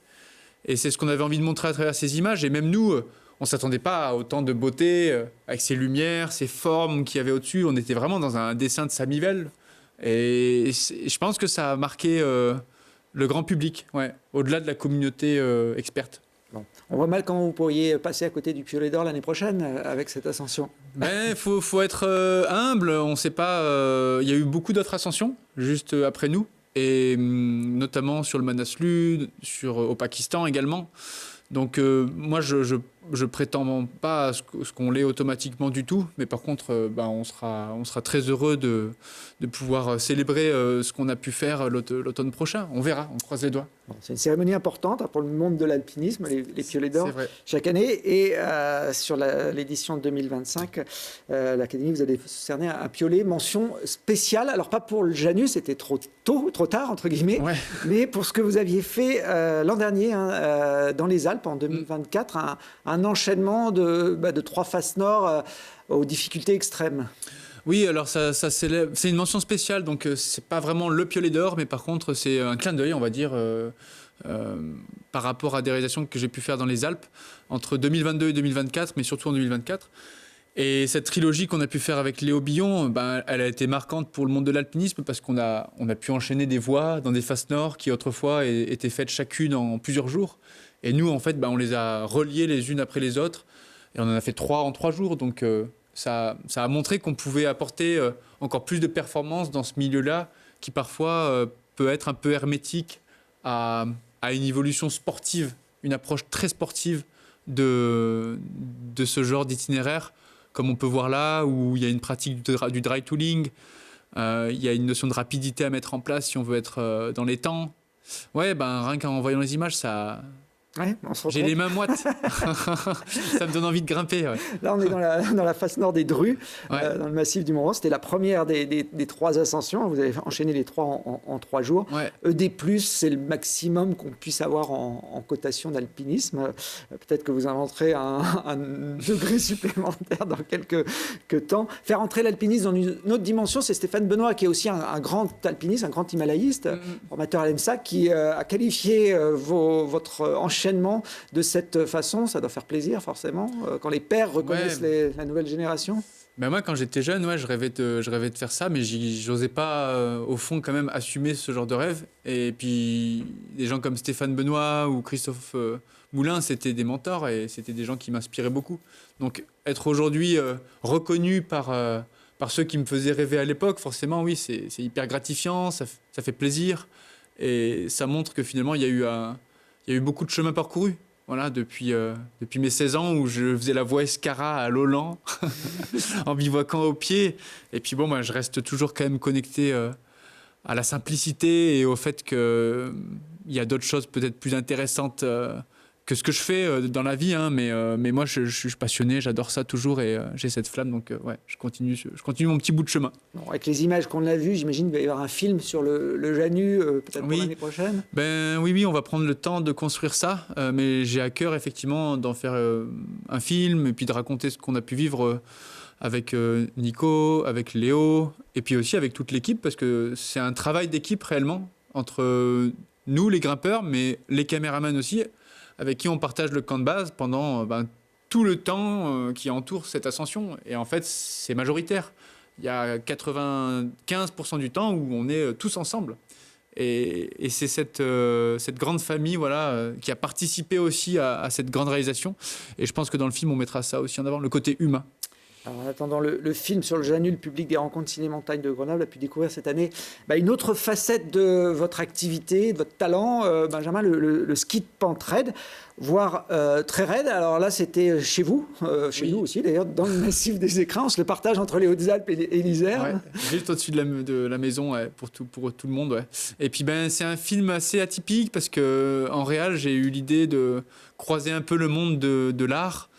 Et c'est ce qu'on avait envie de montrer à travers ces images. Et même nous, on ne s'attendait pas à autant de beauté, avec ces lumières, ces formes qu'il y avait au-dessus. On était vraiment dans un dessin de Samy Vell. Et je pense que ça a marqué le grand public, ouais, au-delà de la communauté experte. Bon. On voit mal comment vous pourriez passer à côté du Piolet d'Or l'année prochaine avec cette ascension. Mais faut être humble. On ne sait pas. Il y a eu beaucoup d'autres ascensions juste après nous, et notamment sur le Manaslu, au Pakistan également. Donc moi, je prétends pas à ce qu'on l'ait automatiquement du tout, mais par contre, on sera très heureux de pouvoir célébrer ce qu'on a pu faire l'automne prochain. On verra, on croise les doigts. Bon, c'est une cérémonie importante pour le monde de l'alpinisme, les Piolets d'Or chaque année. Et sur l'édition 2025, l'Académie, vous allez cerner un piolet mention spéciale. Alors pas pour le Janus, c'était trop tard, entre guillemets, ouais. Mais pour ce que vous aviez fait l'an dernier dans les Alpes en 2024, un enchaînement de 3 faces nord aux difficultés extrêmes. Oui, alors ça c'est une mention spéciale, donc c'est pas vraiment le Piolet d'Or, mais par contre c'est un clin d'œil, on va dire, par rapport à des réalisations que j'ai pu faire dans les Alpes entre 2022 et 2024, mais surtout en 2024. Et cette trilogie qu'on a pu faire avec Léo Billon, elle a été marquante pour le monde de l'alpinisme parce qu'on a pu enchaîner des voies dans des faces nord qui autrefois étaient faites chacune en plusieurs jours. Et nous, en fait, on les a reliées les unes après les autres. Et on en a fait 3 en 3 jours. Donc, ça a montré qu'on pouvait apporter encore plus de performance dans ce milieu-là, qui parfois peut être un peu hermétique à une évolution sportive, une approche très sportive de ce genre d'itinéraire, comme on peut voir là, où il y a une pratique du dry tooling, il y a une notion de rapidité à mettre en place si on veut être dans les temps. Ouais, rien qu'en voyant les images, ça... Ouais, j'ai les mains moites. Ça me donne envie de grimper. Ouais. Là, on est dans la face nord des Drues, ouais. Dans le massif du Mont-Rand. C'était la première des 3 ascensions. Vous avez enchaîné les 3 en 3 jours. Ouais. ED+, c'est le maximum qu'on puisse avoir en cotation d'alpinisme. Peut-être que vous inventerez un degré supplémentaire dans quelques temps. Faire entrer l'alpinisme dans une autre dimension, c'est Stéphane Benoît, qui est aussi un grand alpiniste, un grand himalayiste, formateur à l'EMSA, qui a qualifié votre enchaînement de cette façon. Ça doit faire plaisir forcément quand les pairs reconnaissent la nouvelle génération. Moi, quand j'étais jeune, je rêvais de faire ça, mais j'osais pas, au fond, quand même, assumer ce genre de rêve. Et puis, des gens comme Stéphane Benoît ou Christophe Moulin, c'était des mentors et c'était des gens qui m'inspiraient beaucoup. Donc, être aujourd'hui reconnu par ceux qui me faisaient rêver à l'époque, forcément, oui, c'est hyper gratifiant, ça fait plaisir. Et ça montre que finalement, il y a eu beaucoup de chemin parcouru. Voilà, depuis mes 16 ans où je faisais la voie Escara à Lolan en bivouaquant au pied. Et puis je reste toujours quand même connecté à la simplicité et au fait qu'il y a d'autres choses peut-être plus intéressantes que ce que je fais dans la vie. Mais moi, je suis passionné, j'adore ça toujours et j'ai cette flamme. Donc je continue mon petit bout de chemin. Bon, avec les images qu'on a vues, j'imagine qu'il va y avoir un film sur le Janus peut-être pour l'année prochaine. Oui, on va prendre le temps de construire ça. Mais j'ai à cœur effectivement d'en faire un film et puis de raconter ce qu'on a pu vivre avec Nico, avec Léo et puis aussi avec toute l'équipe parce que c'est un travail d'équipe réellement entre nous, les grimpeurs, mais les caméramans aussi, avec qui on partage le camp de base pendant tout le temps qui entoure cette ascension. Et en fait, c'est majoritaire. Il y a 95% du temps où on est tous ensemble. Et c'est cette grande famille qui a participé aussi à cette grande réalisation. Et je pense que dans le film, on mettra ça aussi en avant, le côté humain. Alors, en attendant le film sur le Janus, le public des rencontres ciné-montagne de Grenoble a pu découvrir cette année une autre facette de votre activité, de votre talent, Benjamin, le ski de pente raide, voire très raide. Alors là, c'était chez vous, chez nous aussi d'ailleurs, dans le massif des Écrins. On se le partage entre les Hautes-Alpes et l'Isère. Ouais, juste au-dessus de la maison, pour tout le monde. Ouais. Et puis c'est un film assez atypique parce qu'en réal, j'ai eu l'idée de croiser un peu le monde de l'art.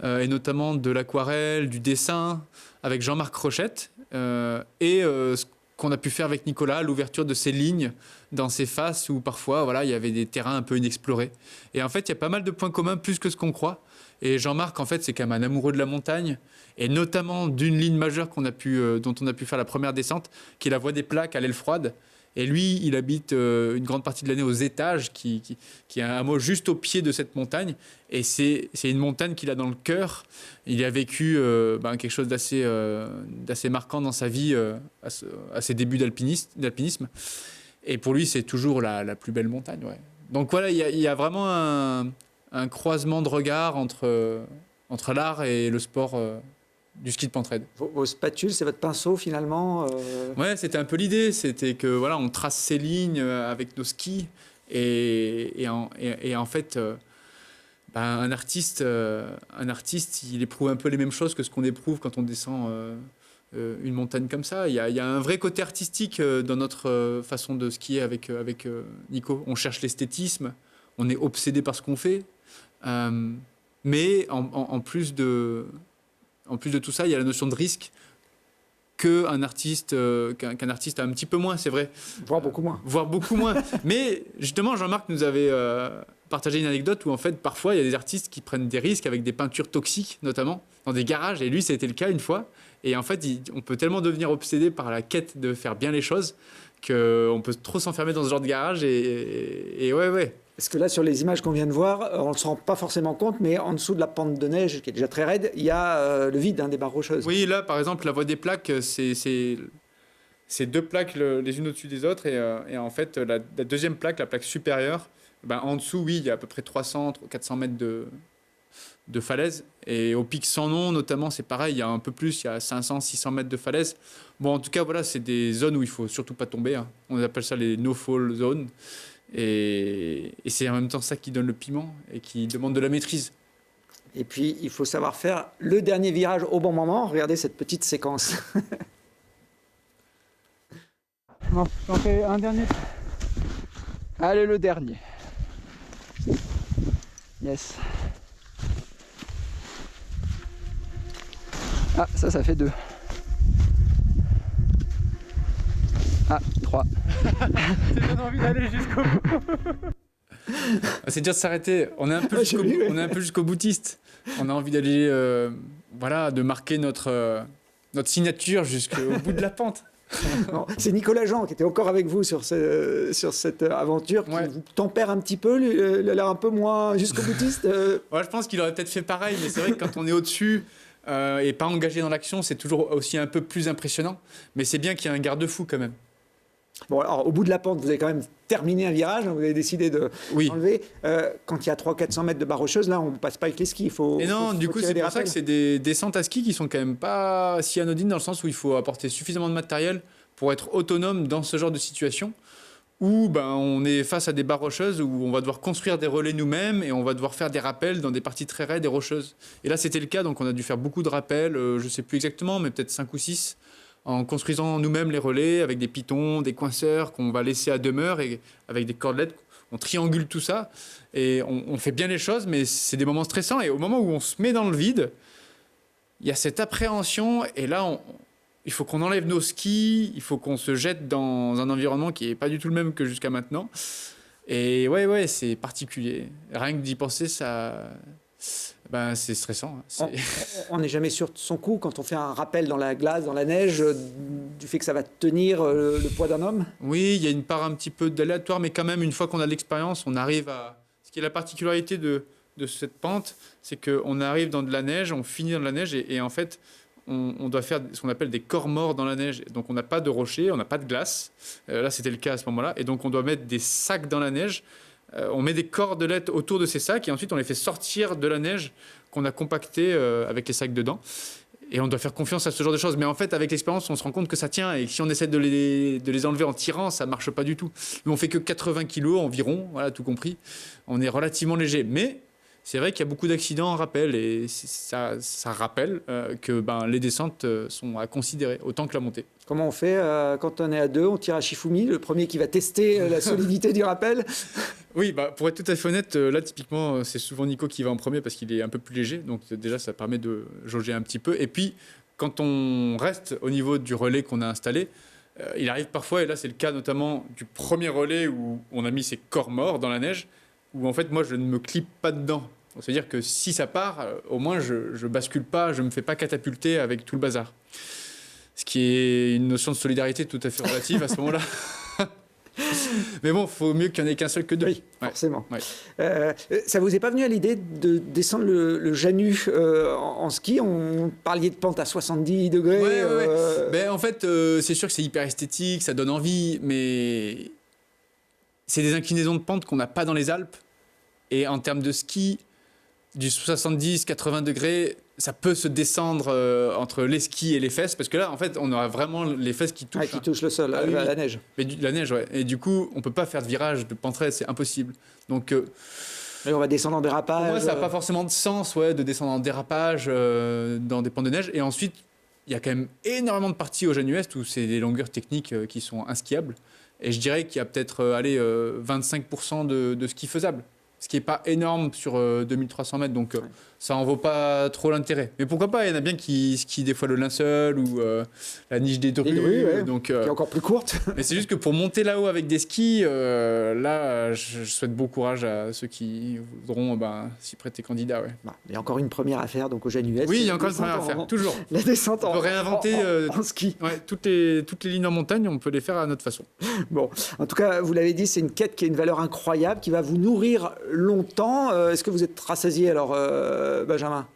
Et notamment de l'aquarelle, du dessin, avec Jean-Marc Rochette, et ce qu'on a pu faire avec Nicolas, l'ouverture de ces lignes dans ces faces où parfois il y avait des terrains un peu inexplorés. Et en fait, il y a pas mal de points communs, plus que ce qu'on croit. Et Jean-Marc, en fait, c'est quand même un amoureux de la montagne, et notamment d'une ligne majeure dont on a pu faire la première descente, qui est la voie des plaques à l'aile froide. Et lui, il habite une grande partie de l'année aux étages, qui est un hameau juste au pied de cette montagne. Et c'est une montagne qu'il a dans le cœur. Il a vécu quelque chose d'assez marquant dans sa vie à ses débuts d'alpinisme. Et pour lui, c'est toujours la plus belle montagne. Ouais. Donc voilà, il y a vraiment un croisement de regard entre l'art et le sport du ski de pentraide. Vos spatules, c'est votre pinceau finalement Ouais, c'était un peu l'idée. C'était que voilà, on trace ces lignes avec nos skis. Et en fait, un artiste, il éprouve un peu les mêmes choses que ce qu'on éprouve quand on descend une montagne comme ça. Il y a un vrai côté artistique dans notre façon de skier avec Nico. On cherche l'esthétisme, on est obsédé par ce qu'on fait. Mais en plus de tout ça, il y a la notion de risque qu'un artiste a un petit peu moins, c'est vrai. Voire beaucoup moins. Voire beaucoup moins. Mais justement, Jean-Marc nous avait partagé une anecdote où en fait, parfois, il y a des artistes qui prennent des risques avec des peintures toxiques, notamment, dans des garages. Et lui, ça a été le cas une fois. Et en fait, on peut tellement devenir obsédé par la quête de faire bien les choses qu'on peut trop s'enfermer dans ce genre de garage. Et ouais. Parce que là, sur les images qu'on vient de voir, on ne se rend pas forcément compte, mais en dessous de la pente de neige, qui est déjà très raide, il y a le vide des barres rocheuses. Oui, là, par exemple, la voie des plaques, c'est deux plaques les unes au-dessus des autres. Et en fait, la deuxième plaque, la plaque supérieure, en dessous, oui, il y a à peu près 300-400 mètres de falaise. Et au pic sans nom, notamment, c'est pareil, il y a un peu plus, il y a 500-600 mètres de falaise. Bon, en tout cas, voilà, c'est des zones où il ne faut surtout pas tomber. Hein. On appelle ça les no-fall zones. Et c'est en même temps ça qui donne le piment et qui demande de la maîtrise. Et puis, il faut savoir faire le dernier virage au bon moment. Regardez cette petite séquence. J'en fais un dernier. Allez, le dernier. Yes. Ah, ça fait 2. Ah, 3. J'ai bien envie d'aller jusqu'au bout. C'est dur de s'arrêter. On est un peu jusqu'au boutiste. On a envie d'aller, de marquer notre signature jusqu'au bout de la pente. Non, c'est Nicolas Jean qui était encore avec vous sur cette aventure, qui vous tempère un petit peu, il a l'air un peu moins jusqu'au boutiste. Ouais, je pense qu'il aurait peut-être fait pareil, mais c'est vrai que quand on est au-dessus et pas engagé dans l'action, c'est toujours aussi un peu plus impressionnant. Mais c'est bien qu'il y ait un garde-fou quand même. Bon, alors, au bout de la pente, vous avez quand même terminé un virage, vous avez décidé de enlever. Quand il y a 300-400 mètres de barre rocheuse, là, on ne passe pas avec les skis. Du coup, c'est pour ça que c'est des descentes à ski qui sont quand même pas si anodines, dans le sens où il faut apporter suffisamment de matériel pour être autonome dans ce genre de situation, où on est face à des barres rocheuses, où on va devoir construire des relais nous-mêmes et on va devoir faire des rappels dans des parties très raides et rocheuses. Et là, c'était le cas, donc on a dû faire beaucoup de rappels, je ne sais plus exactement, mais peut-être 5 ou 6, en construisant nous-mêmes les relais avec des pitons, des coinceurs qu'on va laisser à demeure et avec des cordelettes. On triangule tout ça et on fait bien les choses, mais c'est des moments stressants. Et au moment où on se met dans le vide, il y a cette appréhension et là, il faut qu'on enlève nos skis, il faut qu'on se jette dans un environnement qui n'est pas du tout le même que jusqu'à maintenant. Et ouais, c'est particulier. Rien que d'y penser, c'est stressant. On n'est jamais sûr de son coup quand on fait un rappel dans la glace, dans la neige, du fait que ça va tenir le poids d'un homme. Oui, il y a une part un petit peu d'aléatoire, mais quand même, une fois qu'on a de l'expérience, on arrive à... Ce qui est la particularité de cette pente, c'est qu'on arrive dans de la neige, on finit dans de la neige, et en fait, on doit faire ce qu'on appelle des corps morts dans la neige. Donc on n'a pas de rocher, on n'a pas de glace. Là, c'était le cas à ce moment-là. Et donc on doit mettre des sacs dans la neige. On met des cordelettes autour de ces sacs et ensuite on les fait sortir de la neige qu'on a compactée avec les sacs dedans. Et on doit faire confiance à ce genre de choses. Mais en fait, avec l'expérience, on se rend compte que ça tient. Et si on essaie de les enlever en tirant, ça ne marche pas du tout. Nous, on fait que 80 kilos environ, voilà, tout compris. On est relativement léger. Mais c'est vrai qu'il y a beaucoup d'accidents en rappel. Et ça rappelle que les descentes sont à considérer, autant que la montée. Comment on fait quand on est à 2? On tire à Shifumi, le premier qui va tester la solidité du rappel. Oui, pour être tout à fait honnête, là, typiquement, c'est souvent Nico qui va en premier parce qu'il est un peu plus léger. Donc déjà, ça permet de jauger un petit peu. Et puis, quand on reste au niveau du relais qu'on a installé, il arrive parfois, et là, c'est le cas notamment du premier relais où on a mis ses corps morts dans la neige, où en fait, moi, je ne me clipe pas dedans. C'est-à-dire que si ça part, au moins, je bascule pas, je me fais pas catapulter avec tout le bazar. Ce qui est une notion de solidarité tout à fait relative à ce moment-là. Mais bon, il faut mieux qu'il n'y en ait qu'un seul que deux. Oui, Ouais. forcément. Ouais. Ça vous est pas venu à l'idée de descendre le Janus en ski? On parliez de pente à 70 degrés. Ouais. Ben, en fait, c'est sûr que c'est hyper esthétique, ça donne envie, mais c'est des inclinaisons de pente qu'on n'a pas dans les Alpes. Et en termes de ski, du 70-80 degrés, ça peut se descendre entre les skis et les fesses, parce que là, en fait, on aura vraiment les fesses qui touchent. Qui touche le sol, Ah oui, la oui. neige. Mais la neige, ouais. Et du coup, on peut pas faire de virage de pente raide, c'est impossible. Donc, Et on va descendre en dérapage. pour moi, ça n'a pas forcément de sens, de descendre en dérapage dans des pentes de neige. Et ensuite, il y a quand même énormément de parties au Janus où c'est des longueurs techniques qui sont inskiables. Et je dirais qu'il y a peut-être 25% de ski faisable. Ce qui n'est pas énorme sur 2300 mètres, donc ça en vaut pas trop l'intérêt. Mais pourquoi pas, il y en a bien qui skient des fois le linceul ou la niche des drues. Ouais. Donc, Qui est encore plus courte. mais c'est juste que pour monter là-haut avec des skis, là, je souhaite bon courage à ceux qui voudront s'y prêter candidat. Ouais. Bon, il y a encore une première à faire donc au Janus. Oui, il y a encore une première à faire, toujours. La descente On peut réinventer en ski. ouais, toutes les lignes en montagne, on peut les faire à notre façon. Bon, en tout cas, vous l'avez dit, c'est une quête qui a une valeur incroyable, qui va vous nourrir longtemps. Est-ce que vous êtes rassasié alors, Benjamin?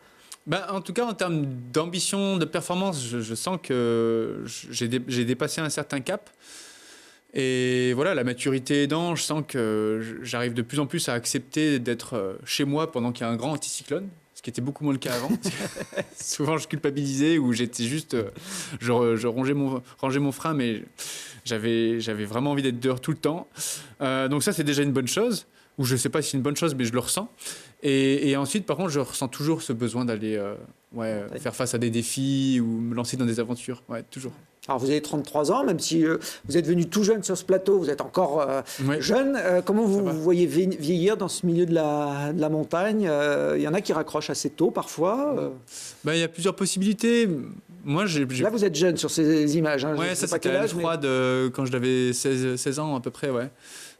En tout cas, en termes d'ambition, de performance, je sens que j'ai dépassé un certain cap. Et voilà, la maturité aidant, je sens que j'arrive de plus en plus à accepter d'être chez moi pendant qu'il y a un grand anticyclone, ce qui était beaucoup moins le cas avant. Souvent, je culpabilisais ou j'étais juste... je rangeais mon frein, mais j'avais vraiment envie d'être dehors tout le temps. Donc ça, c'est déjà une bonne chose. Ou je ne sais pas si c'est une bonne chose, mais je le ressens. Et ensuite, par contre, je ressens toujours ce besoin d'aller faire face à des défis ou me lancer dans des aventures. Ouais, toujours. Alors, vous avez 33 ans, même si vous êtes venu tout jeune sur ce plateau, vous êtes encore jeune. Comment vous voyez vieillir dans ce milieu de la montagne? Il y en a qui raccrochent assez tôt, parfois. Il y a plusieurs possibilités. Moi, Là, vous êtes jeune sur ces images. Hein. Ouais, ça, c'était à Froide quand j'avais 16 ans à peu près, ouais.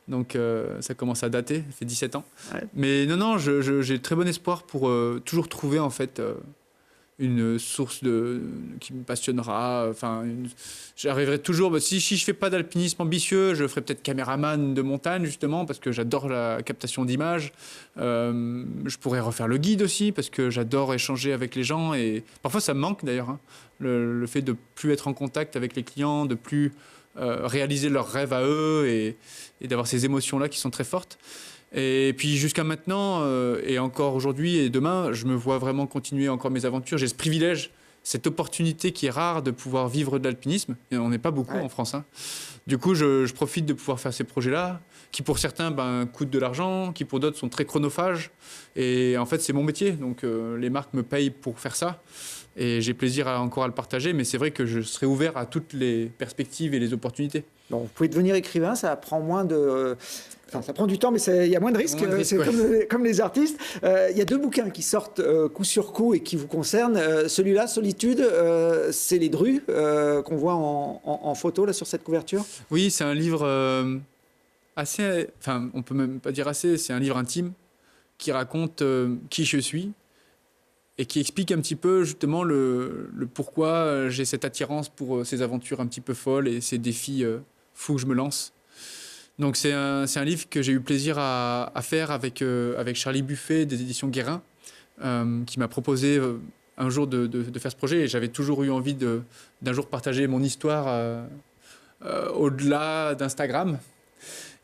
Donc ça commence à dater, ça fait 17 ans. Ouais. Mais non, j'ai très bon espoir pour toujours trouver en fait une source qui me passionnera. J'arriverai toujours. Si je fais pas d'alpinisme ambitieux, je ferai peut-être caméraman de montagne justement parce que j'adore la captation d'images. Je pourrais refaire le guide aussi parce que j'adore échanger avec les gens et parfois ça me manque d'ailleurs. Hein, le fait de plus être en contact avec les clients, de plus réaliser leurs rêves à eux et d'avoir ces émotions-là qui sont très fortes. Et puis jusqu'à maintenant, et encore aujourd'hui et demain, je me vois vraiment continuer encore mes aventures. J'ai ce privilège, cette opportunité qui est rare de pouvoir vivre de l'alpinisme. Et on n'est pas beaucoup en France. Hein. Du coup, je profite de pouvoir faire ces projets-là, qui pour certains coûtent de l'argent, qui pour d'autres sont très chronophages. Et en fait, c'est mon métier. Donc les marques me payent pour faire ça. Et j'ai plaisir encore à le partager, mais c'est vrai que je serai ouvert à toutes les perspectives et les opportunités. Bon, vous pouvez devenir écrivain, ça prend moins de... Enfin, ça prend du temps, mais il y a moins de risques. C'est comme les artistes. Il y a 2 bouquins qui sortent coup sur coup et qui vous concernent. Celui-là, Solitude, c'est les drues qu'on voit en photo là, sur cette couverture. Oui, c'est un livre assez... Enfin, on peut même pas dire assez, c'est un livre intime qui raconte qui je suis. Et qui explique un petit peu justement le pourquoi j'ai cette attirance pour ces aventures un petit peu folles et ces défis fous que je me lance. Donc c'est un livre que j'ai eu plaisir à faire avec Charlie Buffet des éditions Guérin, qui m'a proposé un jour de faire ce projet. Et j'avais toujours eu envie d'un jour partager mon histoire au-delà d'Instagram.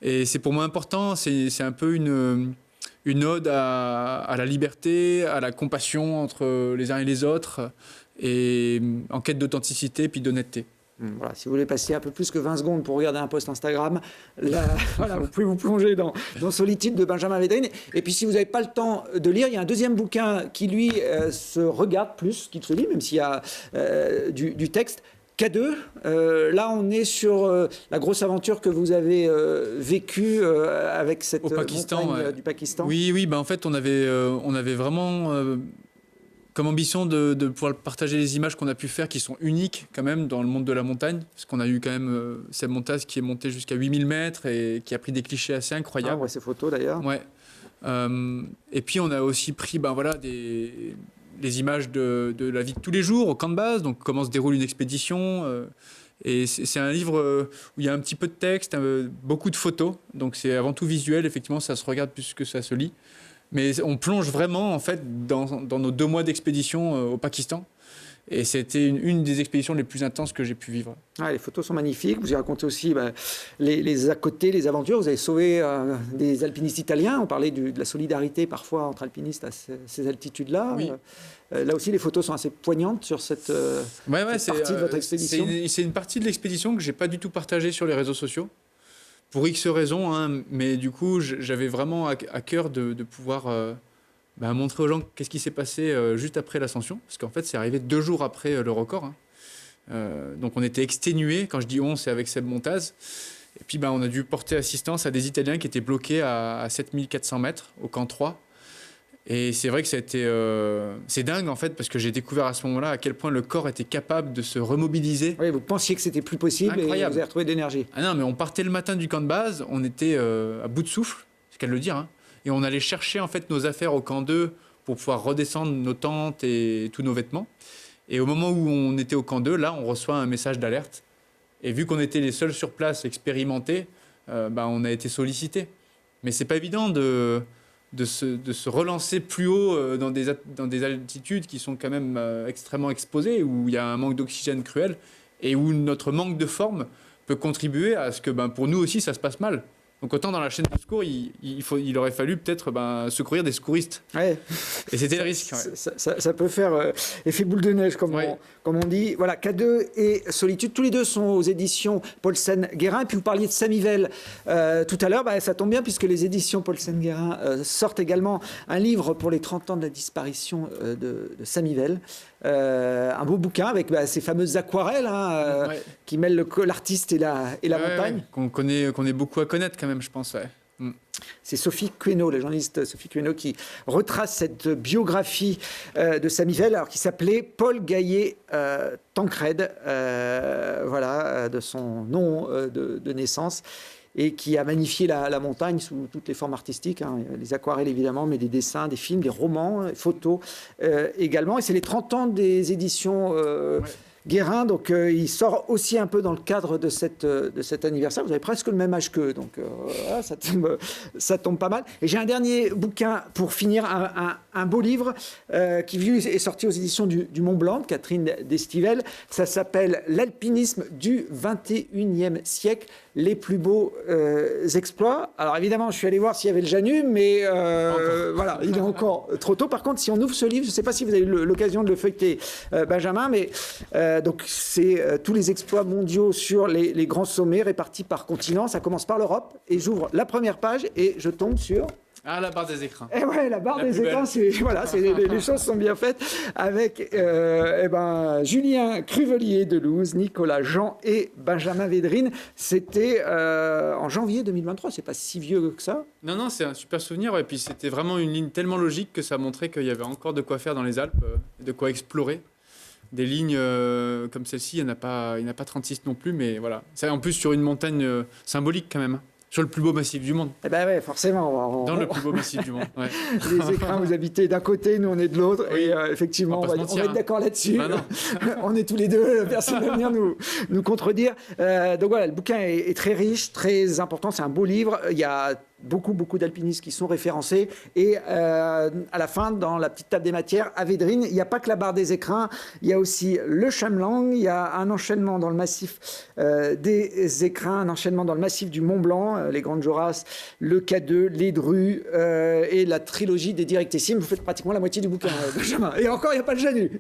Et c'est pour moi important, c'est un peu une ode à la liberté, à la compassion entre les uns et les autres, et en quête d'authenticité puis d'honnêteté. Voilà, si vous voulez passer un peu plus que 20 secondes pour regarder un post Instagram, là, voilà, vous pouvez vous plonger dans Solitude de Benjamin Védrine. Et puis si vous n'avez pas le temps de lire, il y a un deuxième bouquin qui, lui, se regarde plus qu'il se lit, même s'il y a du texte. K2, là on est sur la grosse aventure que vous avez vécue avec cette montagne du Pakistan. Oui, en fait on avait vraiment comme ambition de pouvoir partager les images qu'on a pu faire qui sont uniques quand même dans le monde de la montagne, parce qu'on a eu quand même Seb Montaz qui est monté jusqu'à 8000 mètres et qui a pris des clichés assez incroyables. Ah, on voit ces photos d'ailleurs. Ouais. Et puis on a aussi pris les images de la vie de tous les jours au camp de base, donc comment se déroule une expédition. Et c'est un livre où il y a un petit peu de texte, beaucoup de photos. Donc c'est avant tout visuel, effectivement, ça se regarde plus que ça se lit. Mais on plonge vraiment, en fait, dans nos 2 mois d'expédition au Pakistan. Et c'était une des expéditions les plus intenses que j'ai pu vivre. Ah, les photos sont magnifiques. Vous y racontez aussi les à côté, les aventures. Vous avez sauvé des alpinistes italiens. On parlait de la solidarité parfois entre alpinistes à ces altitudes-là. Oui. Là aussi, les photos sont assez poignantes sur cette partie de votre expédition. C'est une partie de l'expédition que je n'ai pas du tout partagée sur les réseaux sociaux. Pour X raisons, hein, mais du coup, j'avais vraiment à cœur de pouvoir montrer aux gens qu'est-ce qui s'est passé juste après l'ascension. Parce qu'en fait, c'est arrivé 2 jours après le record. Hein. Donc, on était exténués. Quand je dis on, c'est avec Seb Montaz. Et puis, on a dû porter assistance à des Italiens qui étaient bloqués à 7400 mètres, au camp 3. Et c'est vrai que ça a été... c'est dingue, en fait, parce que j'ai découvert à ce moment-là à quel point le corps était capable de se remobiliser. Oui, vous pensiez que c'était plus possible. Incroyable. Et vous avez retrouvé de l'énergie. Ah non, mais on partait le matin du camp de base, on était à bout de souffle, c'est qu'à le dire, hein, et on allait chercher, en fait, nos affaires au camp 2 pour pouvoir redescendre nos tentes et tous nos vêtements. Et au moment où on était au camp 2, là, on reçoit un message d'alerte. Et vu qu'on était les seuls sur place expérimentés, on a été sollicités. Mais c'est pas évident de se relancer plus haut dans des altitudes qui sont quand même extrêmement exposées, où il y a un manque d'oxygène cruel et où notre manque de forme peut contribuer à ce que pour nous aussi ça se passe mal. Donc autant dans la chaîne de secours, il aurait fallu peut-être secourir des secouristes. Ouais. Et c'était le risque. Ouais. Ça peut faire effet boule de neige, comme on dit. Voilà, K2 et Solitude, tous les deux sont aux éditions Paulsen-Guérin. Et puis vous parliez de Samivelle tout à l'heure, ça tombe bien puisque les éditions Paulsen-Guérin sortent également un livre pour les 30 ans de la disparition de Samivelle. Un beau bouquin avec ces fameuses aquarelles qui mêlent l'artiste et la montagne. Qu'on est beaucoup à connaître quand même, je pense. Ouais. C'est Sophie Queneau, la journaliste Sophie Queneau, qui retrace cette biographie de Samivelle, alors qui s'appelait Paul Gaillet Tancred, de son nom de naissance, et qui a magnifié la montagne sous toutes les formes artistiques, les aquarelles évidemment, mais des dessins, des films, des romans, des photos également. Et c'est les 30 ans des éditions Guérin, donc il sort aussi un peu dans le cadre de cet anniversaire. Vous avez presque le même âge qu'eux, donc ça tombe pas mal. Et j'ai un dernier bouquin pour finir, un beau livre qui est sorti aux éditions du Mont Blanc, de Catherine Destivelle. Ça s'appelle « L'alpinisme du 21e siècle, les plus beaux exploits ». Alors évidemment, je suis allé voir s'il y avait le Janus, mais voilà, il est encore trop tôt. Par contre, si on ouvre ce livre, je ne sais pas si vous avez eu l'occasion de le feuilleter, Benjamin, mais donc c'est tous les exploits mondiaux sur les grands sommets répartis par continent. Ça commence par l'Europe et j'ouvre la première page et je tombe sur... Ah, la barre des écrins. Et ouais, la barre des écrins, les choses sont bien faites avec Julien Cruvelier de Louz, Nicolas Jean et Benjamin Védrine. C'était en janvier 2023, c'est pas si vieux que ça. Non, c'est un super souvenir. Et puis c'était vraiment une ligne tellement logique que ça montrait qu'il y avait encore de quoi faire dans les Alpes, de quoi explorer. Des lignes comme celle-ci, il n'y en a pas 36 non plus, mais voilà. C'est en plus sur une montagne symbolique quand même. Sur le plus beau massif du monde. Eh ben ouais, forcément. Dans le plus beau massif du monde. Ouais. Les écrins, vous habitez d'un côté, nous on est de l'autre. Oui. Et effectivement, on va être d'accord là-dessus. On est tous les deux, personne ne va venir nous contredire. Donc voilà, le bouquin est très riche, très important. C'est un beau livre. Il y a beaucoup d'alpinistes qui sont référencés. Et à la fin, dans la petite table des matières, à Védrine, il n'y a pas que la barre des écrins. Il y a aussi le Chamelang. Il y a un enchaînement dans le massif des écrins, un enchaînement dans le massif du Mont Blanc, les Grandes Jorasses, le K2, les Drues et la trilogie des directissimes. Vous faites pratiquement la moitié du bouquin, Benjamin. Et encore, il n'y a pas le Janus.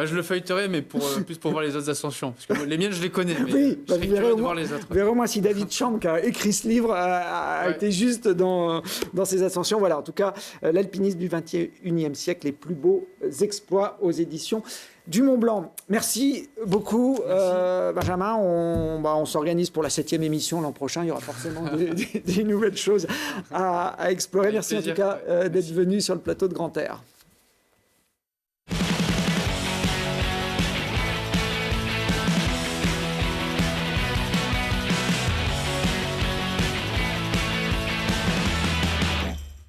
Je le feuilleterai, mais plus pour voir les autres ascensions. Parce que les miennes, je les connais. Mais oui, je serais curieux de voir les autres. Vous verrez au moins si David Champ, qui a écrit ce livre, a été juste dans ces ascensions. Voilà, en tout cas, l'alpinisme du 21e siècle, les plus beaux exploits aux éditions du Mont Blanc. Merci beaucoup, Benjamin. On s'organise pour la 7e émission l'an prochain. Il y aura forcément des nouvelles choses à explorer. Merci en tout cas d'être venu sur le plateau de Grand Air.